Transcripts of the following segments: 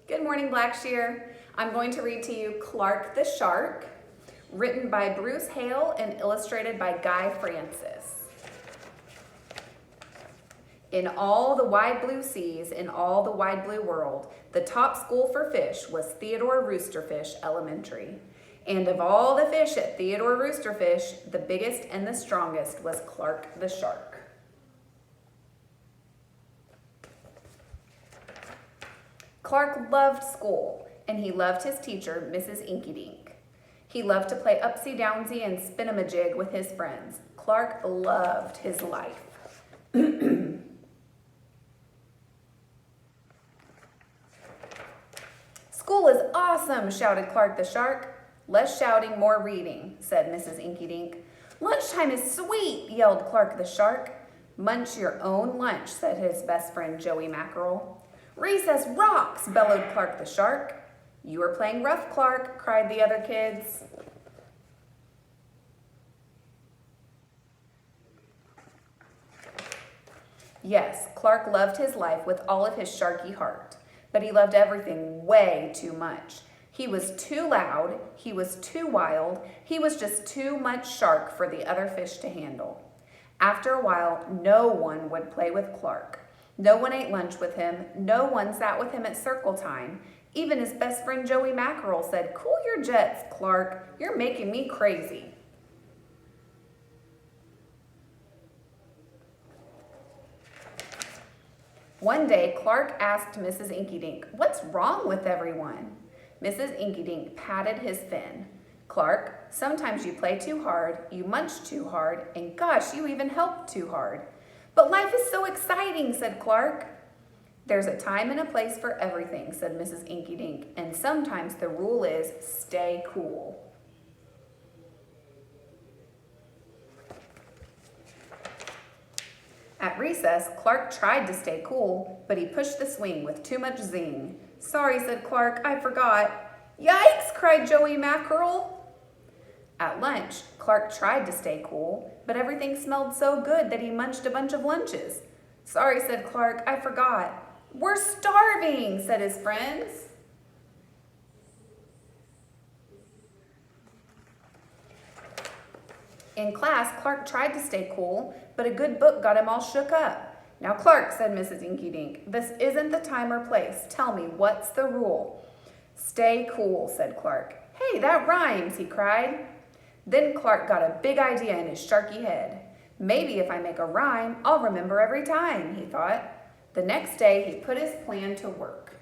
Good morning, Blackshear. I'm going to read to you Clark the Shark, written by Bruce Hale and illustrated by Guy Francis. In all the wide blue seas, in all the wide blue world, the top school for fish was Theodore Roosterfish Elementary. And of all the fish at Theodore Roosterfish, the biggest and the strongest was Clark the Shark. Clark loved school, and he loved his teacher, Mrs. Inkydink. He loved to play upsy-downsy and spin-a-majig with his friends. Clark loved his life. School is awesome, shouted Clark the Shark. Less shouting, more reading, said Mrs. Inkydink. Lunchtime is sweet, yelled Clark the Shark. Munch your own lunch, said his best friend Joey Mackerel. Recess rocks, bellowed Clark the Shark. You are playing rough, Clark, cried the other kids. Yes, Clark loved his life with all of his sharky heart, but he loved everything way too much. He was too loud, he was too wild, he was just too much shark for the other fish to handle. After a while, no one would play with Clark. No one ate lunch with him. No one sat with him at circle time. Even his best friend Joey Mackerel said, "Cool your jets, Clark. You're making me crazy." One day, Clark asked Mrs. Inkydink, "What's wrong with everyone?" Mrs. Inkydink patted his fin. "Clark, sometimes you play too hard, you munch too hard, and gosh, you even help too hard." "But life is so exciting," said Clark. "There's a time and a place for everything," said Mrs. Inkydink, "and sometimes the rule is stay cool." At recess, Clark tried to stay cool, but he pushed the swing with too much zing. "Sorry," said Clark, "I forgot." "Yikes!" cried Joey Mackerel. At lunch, Clark tried to stay cool, but everything smelled so good that he munched a bunch of lunches. "Sorry," said Clark, "I forgot." "We're starving," said his friends. In class, Clark tried to stay cool, but a good book got him all shook up. "Now, Clark," said Mrs. Inkydink, "this isn't the time or place. Tell me, what's the rule?" "Stay cool," said Clark. "Hey, that rhymes," he cried. Then Clark got a big idea in his sharky head. "Maybe if I make a rhyme, I'll remember every time," he thought. The next day, he put his plan to work.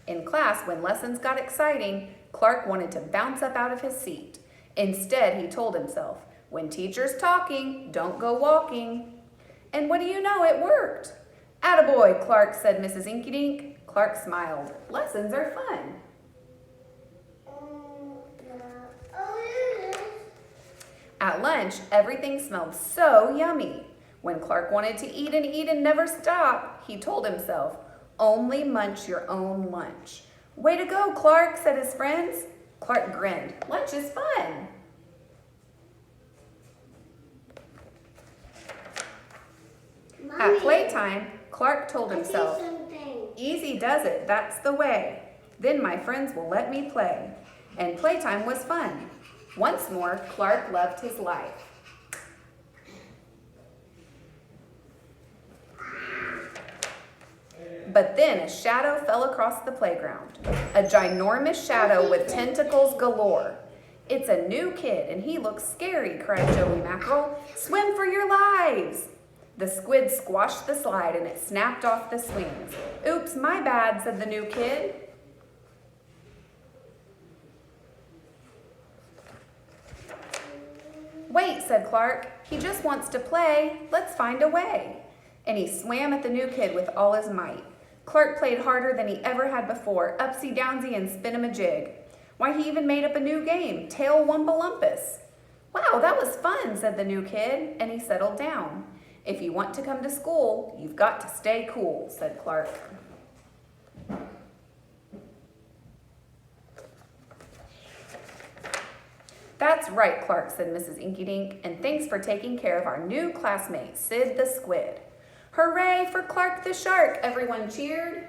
In class, when lessons got exciting, Clark wanted to bounce up out of his seat. Instead, he told himself, "When teacher's talking, don't go walking." And what do you know, it worked. "Attaboy, Clark," said Mrs. Inkydink. Clark smiled. Lessons are fun. At lunch, everything smelled so yummy. When Clark wanted to eat and never stop, he told himself, "Only munch your own lunch." "Way to go, Clark," said his friends. Clark grinned. Lunch is fun. Mommy, at playtime, Clark told himself, "Easy does it, that's the way. Then my friends will let me play." And playtime was fun. Once more, Clark loved his life. But then a shadow fell across the playground. A ginormous shadow with tentacles galore. "It's a new kid and he looks scary," cried Joey Mackerel. "Swim for your lives!" The squid squashed the slide and it snapped off the swings. "Oops, my bad," said the new kid. "Wait," said Clark. "He just wants to play. Let's find a way." And he swam at the new kid with all his might. Clark played harder than he ever had before, upsy-downsy and spin-a-majig. Why, he even made up a new game, Tail Wumpalumpus. "Wow, that was fun," said the new kid, and he settled down. "If you want to come to school, you've got to stay cool," said Clark. "That's right, Clark," said Mrs. Inkydink, "and thanks for taking care of our new classmate, Sid the Squid." Hooray for Clark the shark! Everyone cheered.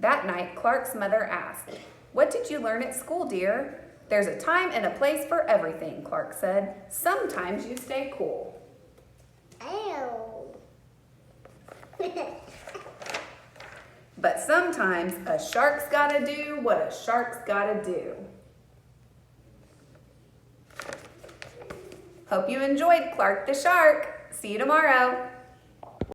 That night, Clark's mother asked, "What did you learn at school, dear?" "There's a time and a place for everything," Clark said. "Sometimes you stay cool." Ow. But sometimes a shark's gotta do what a shark's gotta do. Hope you enjoyed Clark the Shark. See you tomorrow.